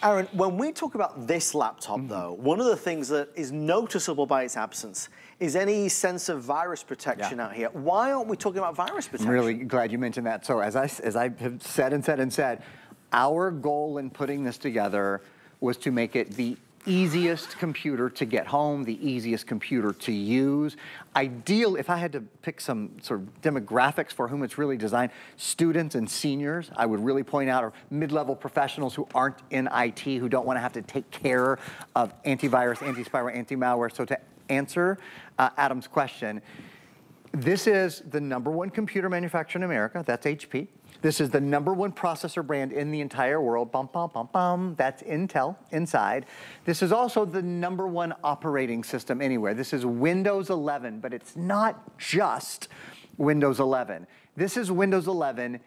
Aaron, when we talk about this laptop, though, one of the things that is noticeable by its absence is any sense of virus protection out here. Why aren't we talking about virus protection? I'm really glad you mentioned that. So as I have said and said and said, our goal in putting this together was to make it the easiest computer to get home, the easiest computer to use. Ideal, if I had to pick some sort of demographics for whom it's really designed, students and seniors, I would really point out, or mid-level professionals who aren't in IT, who don't want to have to take care of antivirus, anti-spyware, anti-malware. So to answer Adam's question, this is the #1 computer manufacturer in America. That's HP. This is the #1 processor brand in the entire world. Bum, bum, bum, bum. That's Intel inside. This is also the #1 operating system anywhere. This is Windows 11, but it's not just Windows 11. This is Windows 11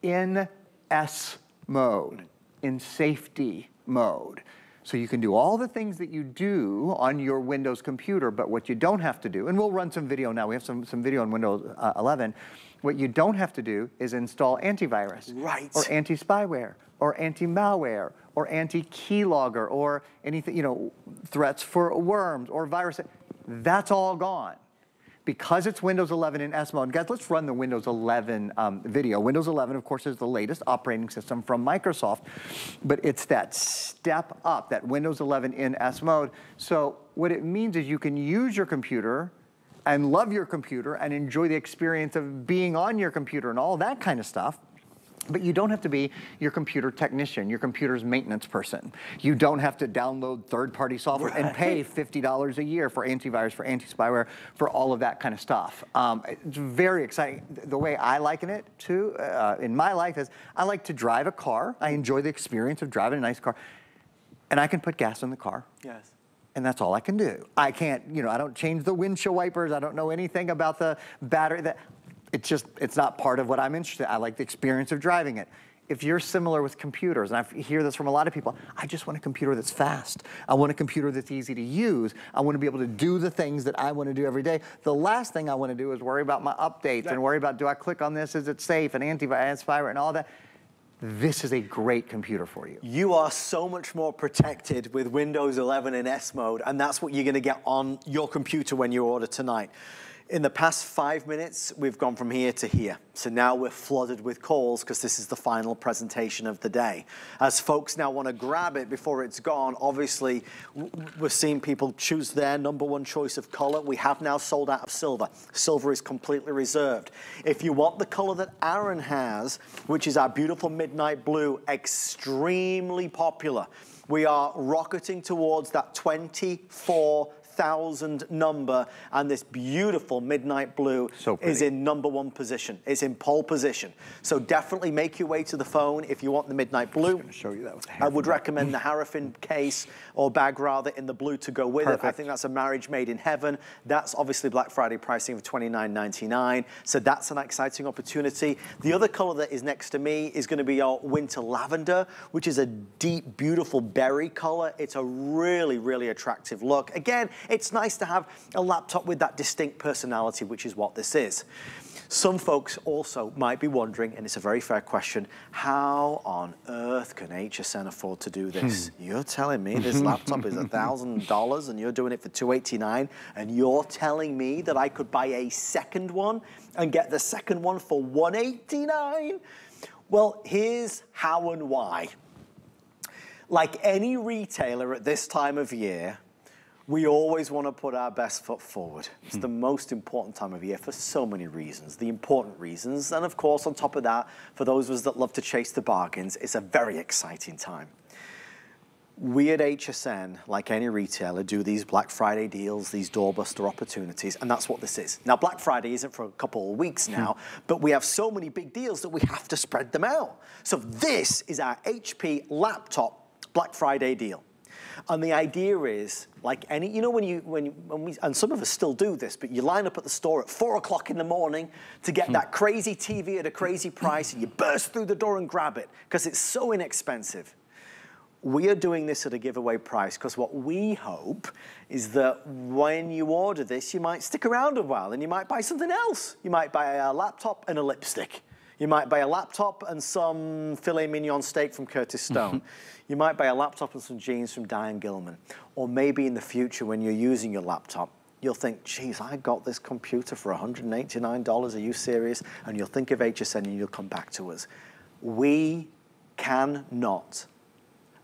in S mode, in safety mode. So you can do all the things that you do on your Windows computer, but what you don't have to do, and we'll run some video now, we have some video on Windows 11, what you don't have to do is install antivirus, or anti-spyware, or anti-malware, or anti-keylogger, or anything, you know, threats for worms or viruses. That's all gone. Because it's Windows 11 in S mode. Guys, let's run the Windows 11 video. Windows 11, of course, is the latest operating system from Microsoft, but it's that step up, that Windows 11 in S mode. So what it means is you can use your computer and love your computer and enjoy the experience of being on your computer and all that kind of stuff. But you don't have to be your computer technician, your computer's maintenance person. You don't have to download third-party software and pay $50 a year for antivirus, for anti-spyware, for all of that kind of stuff. It's very exciting. The way I liken it to, in my life, is I like to drive a car. I enjoy the experience of driving a nice car. And I can put gas in the car. Yes. And that's all I can do. I can't, you know, I don't change the windshield wipers. I don't know anything about the battery. It's not part of what I'm interested in. I like the experience of driving it. If you're similar with computers, and I hear this from a lot of people, I just want a computer that's fast. I want a computer that's easy to use. I want to be able to do the things that I want to do every day. The last thing I want to do is worry about my updates and worry about, do I click on this, is it safe, and antivirus, spyware, and all that. This is a great computer for you. You are so much more protected with Windows 11 in S mode, and that's what you're going to get on your computer when you order tonight. In the past 5 minutes, we've gone from here to here. So now we're flooded with calls because this is the final presentation of the day. As folks now want to grab it before it's gone, obviously, we're seeing people choose their #1 choice of color. We have now sold out of silver. Silver is completely reserved. If you want the color that Aaron has, which is our beautiful midnight blue, extremely popular, we are rocketing towards that 24,000 number, and this beautiful midnight blue is in #1 position. It's in pole position. So definitely make your way to the phone if you want the midnight blue. I'm going to show you that with the I would recommend the Harrafin case, or bag rather, in the blue to go with it. I think that's a marriage made in heaven. That's obviously Black Friday pricing of $29.99. So that's an exciting opportunity. The other color that is next to me is going to be our winter lavender, which is a deep, beautiful berry color. It's a really, really attractive look. Again, it's nice to have a laptop with that distinct personality, which is what this is. Some folks also might be wondering, and it's a very fair question, how on earth can HSN afford to do this? You're telling me this laptop is $1,000 and you're doing it for $289, and you're telling me that I could buy a second one and get the second one for $189? Well, here's how and why. Like any retailer at this time of year, we always want to put our best foot forward. It's the most important time of year for so many reasons, the important reasons. And of course, on top of that, for those of us that love to chase the bargains, it's a very exciting time. We at HSN, like any retailer, do these Black Friday deals, these doorbuster opportunities, and that's what this is. Now, Black Friday isn't for a couple of weeks now, but we have so many big deals that we have to spread them out. So this is our HP laptop Black Friday deal. And the idea is, like any, you know, when we, and some of us still do this, but you line up at the store at 4 o'clock in the morning to get that crazy TV at a crazy price, and you burst through the door and grab it because it's so inexpensive. We are doing this at a giveaway price because what we hope is that when you order this, you might stick around a while and you might buy something else. You might buy a laptop and a lipstick. You might buy a laptop and some filet mignon steak from Curtis Stone. You might buy a laptop and some jeans from Diane Gilman. Or maybe in the future when you're using your laptop, you'll think, geez, I got this computer for $189, are you serious? And you'll think of HSN and you'll come back to us. We cannot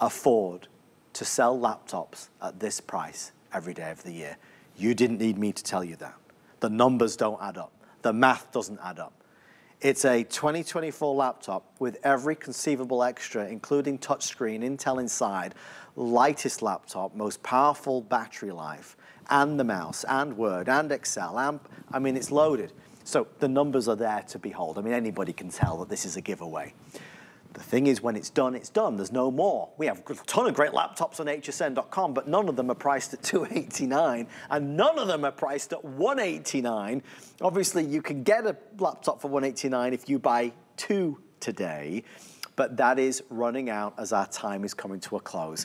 afford to sell laptops at this price every day of the year. You didn't need me to tell you that. The numbers don't add up. The math doesn't add up. It's a 2024 laptop with every conceivable extra, including touchscreen, Intel inside, lightest laptop, most powerful battery life, and the mouse, and Word, and Excel, and, I mean, it's loaded. So the numbers are there to behold. I mean, anybody can tell that this is a giveaway. The thing is, when it's done, it's done. There's no more. We have a ton of great laptops on hsn.com, but none of them are priced at $289, and none of them are priced at $189. Obviously, you can get a laptop for $189 if you buy 2 today, but that is running out as our time is coming to a close.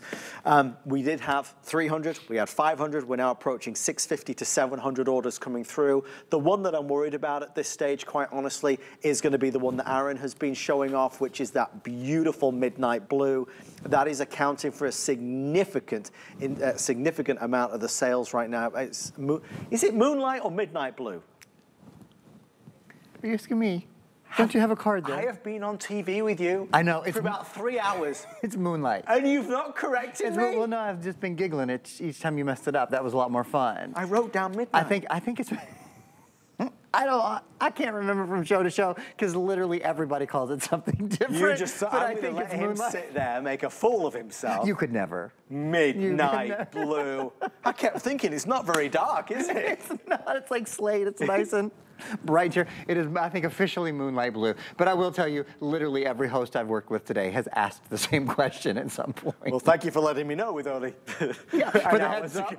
We did have 300, we had 500, we're now approaching 650 to 700 orders coming through. The one that I'm worried about at this stage, quite honestly, is gonna be the one that Aaron has been showing off, which is that beautiful midnight blue. That is accounting for a significant amount of the sales right now. Is it moonlight or midnight blue? Are you asking me? Don't you have a card there? I have been on TV with you. I know. For about 3 hours. It's moonlight. And you've not corrected me? Well, no, I've just been giggling each time you messed it up. That was a lot more fun. I wrote down midnight. I think it's... I can't remember from show to show because literally everybody calls it something different. You just thought, I think it's him sit there and make a fool of himself. You could never. Midnight blue. I kept thinking it's not very dark, is it? It's not. It's like slate. It's nice and bright here. It is, I think, officially moonlight blue. But I will tell you, literally every host I've worked with today has asked the same question at some point. Well, thank you for letting me know with only for the heads up.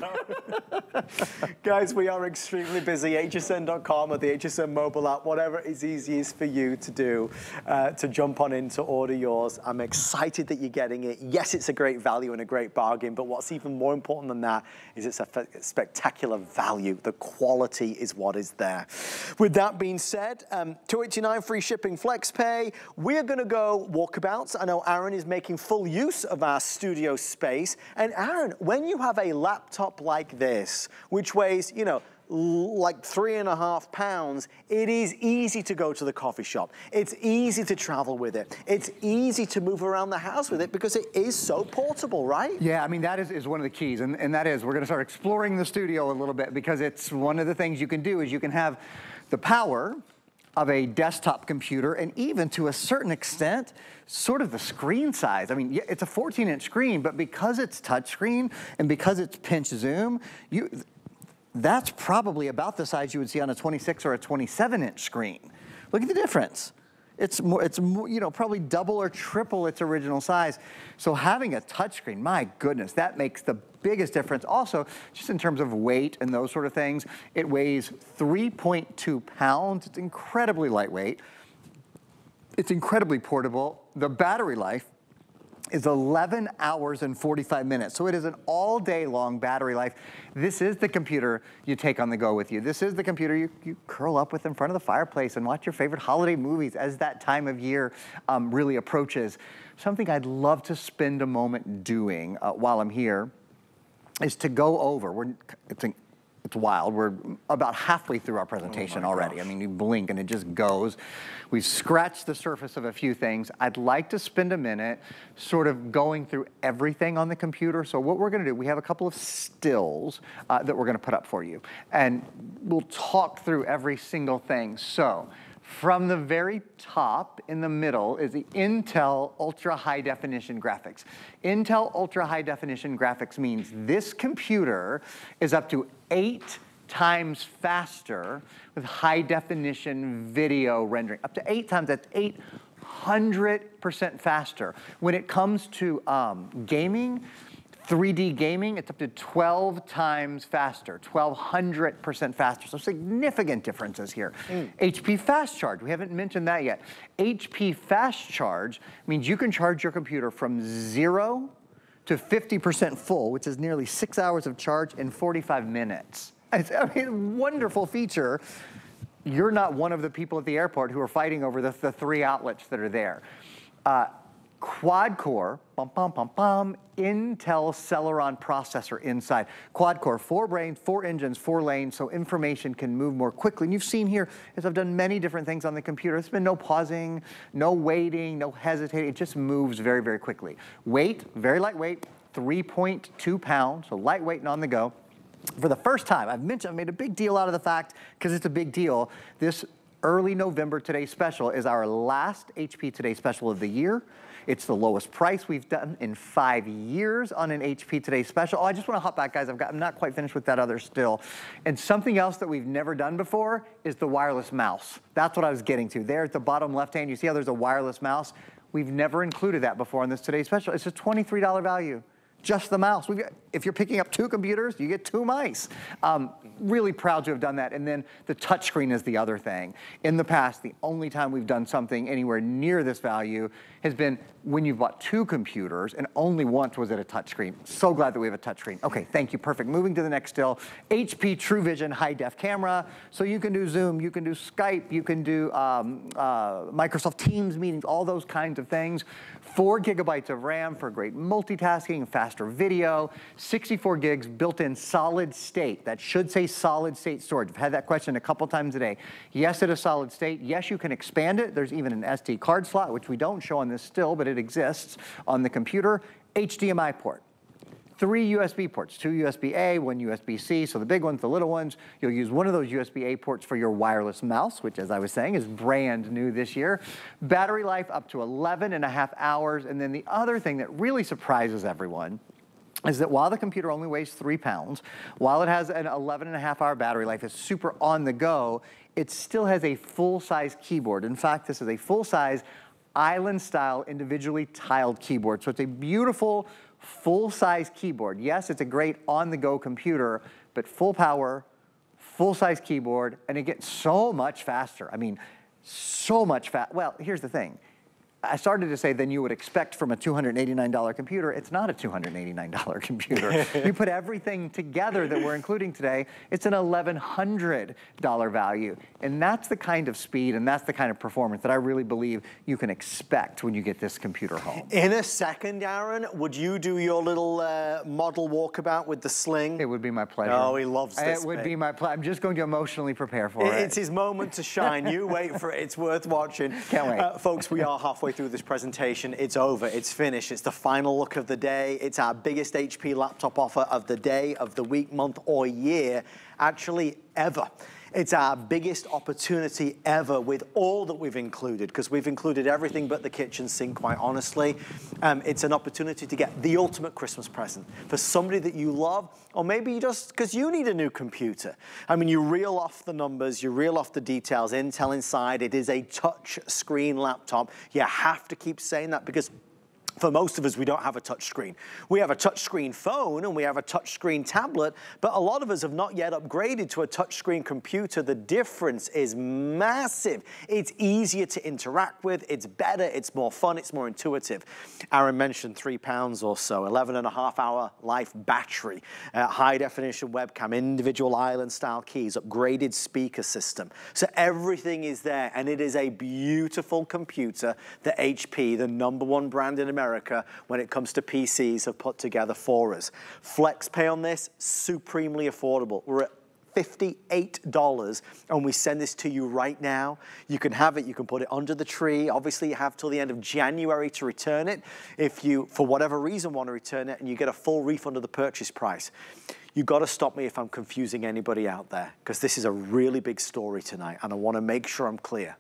Guys, we are extremely busy. hsn.com or the HSN mobile app, whatever is easiest for you to do, to jump on in to order yours. I'm excited that you're getting it. Yes, it's a great value and a great bargain, but what's even more important than that is it's a spectacular value. The quality is what is there. With that being said, $289 free shipping flex pay. We're gonna go walkabouts. I know Aaron is making full use of our studio space. And Aaron, when you have a laptop like this, which weighs, you know, like 3.5 pounds, it is easy to go to the coffee shop. It's easy to travel with it. It's easy to move around the house with it because it is so portable, right? Yeah, I mean, that is one of the keys. And that is, we're gonna start exploring the studio a little bit because it's one of the things you can do is you can have the power of a desktop computer and even to a certain extent, sort of the screen size. I mean, yeah, it's a 14-inch screen, but because it's touchscreen and because it's pinch zoom, that's probably about the size you would see on a 26 or a 27-inch screen. Look at the difference. It's more, you know, probably double or triple its original size. So having a touchscreen, my goodness, that makes the biggest difference. Also, just in terms of weight and those sort of things, it weighs 3.2 pounds. It's incredibly lightweight. It's incredibly portable. The battery life is 11 hours and 45 minutes. So it is an all day long battery life. This is the computer you take on the go with you. This is the computer you curl up with in front of the fireplace and watch your favorite holiday movies as that time of year really approaches. Something I'd love to spend a moment doing while I'm here is to go over, it's wild. We're about halfway through our presentation already. Gosh. I mean, you blink and it just goes. We've scratched the surface of a few things. I'd like to spend a minute sort of going through everything on the computer. So what we're gonna do, we have a couple of stills that we're gonna put up for you. And we'll talk through every single thing. So from the very top in the middle is the Intel Ultra High Definition Graphics. Intel Ultra High Definition Graphics means this computer is up to 8 times faster with high definition video rendering. Up to 8 times, that's 800% faster. When it comes to gaming, 3D gaming, it's up to 12 times faster, 1,200% faster. So significant differences here. HP Fast Charge, we haven't mentioned that yet. HP Fast Charge means you can charge your computer from 0 to 50% full, which is nearly 6 hours of charge in 45 minutes. It's, I mean, a wonderful feature. you're not one of the people at the airport who are fighting over the 3 outlets that are there. Quad-core, Intel Celeron processor inside. Quad-core, 4 brains, 4 engines, 4 lanes, so information can move more quickly. And you've seen here, as I've done many different things on the computer, there's been no pausing, no waiting, no hesitating. It just moves very, very quickly. Weight, very lightweight, 3.2 pounds, so lightweight and on the go. For the first time, I've made a big deal out of the fact, because it's a big deal, this early November Today Special is our last HP Today Special of the year. It's the lowest price we've done in 5 years on an HP Today Special. Oh, I just want to hop back, guys. I'm not quite finished with that other still. And something else that we've never done before is the wireless mouse. That's what I was getting to. There at the bottom left-hand, you see how there's a wireless mouse? We've never included that before on this Today Special. It's a $23 value. Just the mouse. If you're picking up 2 computers, you get 2 mice. Really proud to have done that. And then the touchscreen is the other thing. In the past, the only time we've done something anywhere near this value has been when you've bought 2 computers, and only once was it a touchscreen. So glad that we have a touchscreen. Okay, thank you, perfect. Moving to the next still. HP TrueVision high-def camera. So you can do Zoom, you can do Skype, you can do Microsoft Teams meetings, all those kinds of things. 4 gigabytes of RAM for great multitasking, faster video, 64 gigs built-in solid state. That should say solid state storage. I've had that question a couple times a day. Yes, it is solid state. Yes, you can expand it. There's even an SD card slot, which we don't show on this still, but it exists on the computer. HDMI port. 3 USB ports, 2 USB-A, 1 USB-C, so the big ones, the little ones. You'll use one of those USB-A ports for your wireless mouse, which, as I was saying, is brand new this year. Battery life up to 11.5 hours, and then the other thing that really surprises everyone is that while the computer only weighs 3 pounds, while it has an 11.5-hour battery life, it's super on the go, it still has a full-size keyboard. In fact, this is a full-size island-style individually tiled keyboard. So it's a beautiful full-size keyboard. Yes, it's a great on-the-go computer, but full power, full-size keyboard, and it gets so much faster. I mean, so much faster. Well, here's the thing. I started to say than you would expect from a $289 computer. It's not a $289 computer. You put everything together that we're including today, it's an $1,100 value. And that's the kind of speed and that's the kind of performance that I really believe you can expect when you get this computer home. In a second, Aaron, would you do your little model walkabout with the sling? It would be my pleasure. Oh, he loves this. It would be my pleasure. I'm just going to emotionally prepare for it. It's his moment to shine. You wait for it. It's worth watching. Can't wait. Folks, we are halfway through this presentation. It's over. It's finished. It's the final look of the day. It's our biggest HP laptop offer of the day, of the week, month, or year, actually ever. It's our biggest opportunity ever with all that we've included, because we've included everything but the kitchen sink, quite honestly. It's an opportunity to get the ultimate Christmas present for somebody that you love, or maybe you just because you need a new computer. I mean, you reel off the numbers, you reel off the details, Intel inside. It is a touch screen laptop. You have to keep saying that because for most of us, we don't have a touchscreen. We have a touchscreen phone and we have a touchscreen tablet, but a lot of us have not yet upgraded to a touchscreen computer. The difference is massive. It's easier to interact with, it's better, it's more fun, it's more intuitive. Aaron mentioned 3 pounds or so, 11.5-hour life battery, high definition webcam, individual island style keys, upgraded speaker system. So everything is there, and it is a beautiful computer that HP, the #1 brand in America, when it comes to PCs, have put together for us. Flex pay on this, supremely affordable. We're at $58, and we send this to you right now. You can have it, you can put it under the tree. Obviously, you have till the end of January to return it. If you, for whatever reason, want to return it, and you get a full refund of the purchase price. You've got to stop me if I'm confusing anybody out there, because this is a really big story tonight, and I want to make sure I'm clear.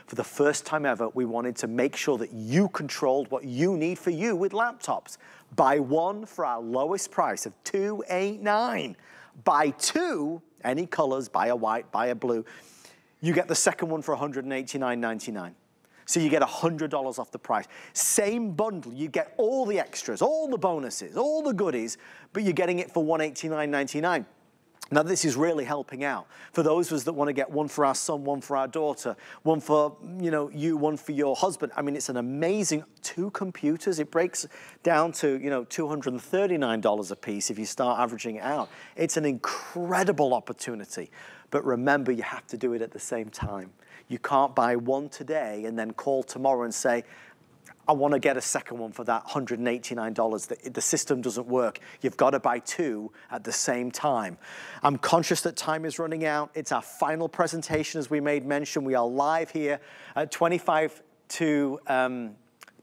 For the first time ever, we wanted to make sure that you controlled what you need for you with laptops. Buy one for our lowest price of $289. Buy 2, any colors, buy a white, buy a blue. You get the second one for $189.99. So you get $100 off the price. Same bundle, you get all the extras, all the bonuses, all the goodies, but you're getting it for $189.99. Now, this is really helping out. For those of us that want to get one for our son, one for our daughter, one for, you, one for your husband. I mean, it's an amazing 2 computers. It breaks down to, $239 a piece if you start averaging it out. It's an incredible opportunity. But remember, you have to do it at the same time. You can't buy one today and then call tomorrow and say, I want to get a second one for that $189. The system doesn't work. You've got to buy 2 at the same time. I'm conscious that time is running out. It's our final presentation, as we made mention. We are live here at 25 to...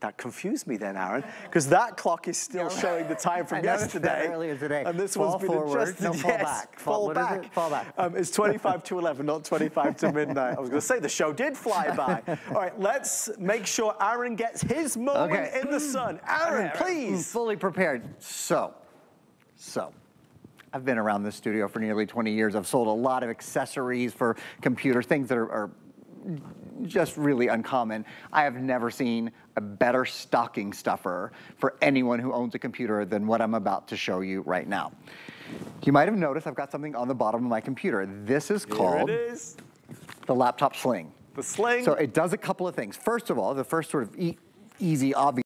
that confused me then, Aaron, because that clock is still showing the time from yesterday. Earlier today. And this one's been adjusted. No, fall back. Fall back. Fall back. It's 25 to 11, not 25 to midnight. I was going to say the show did fly by. All right, let's make sure Aaron gets his moment in the sun. Aaron, please. Fully prepared. So, I've been around this studio for nearly 20 years. I've sold a lot of accessories for computers, things that are just really uncommon. I have never seen a better stocking stuffer for anyone who owns a computer than what I'm about to show you right now. You might have noticed I've got something on the bottom of my computer. This is called the laptop sling. The sling. So it does a couple of things. First of all, the first sort of easy, obvious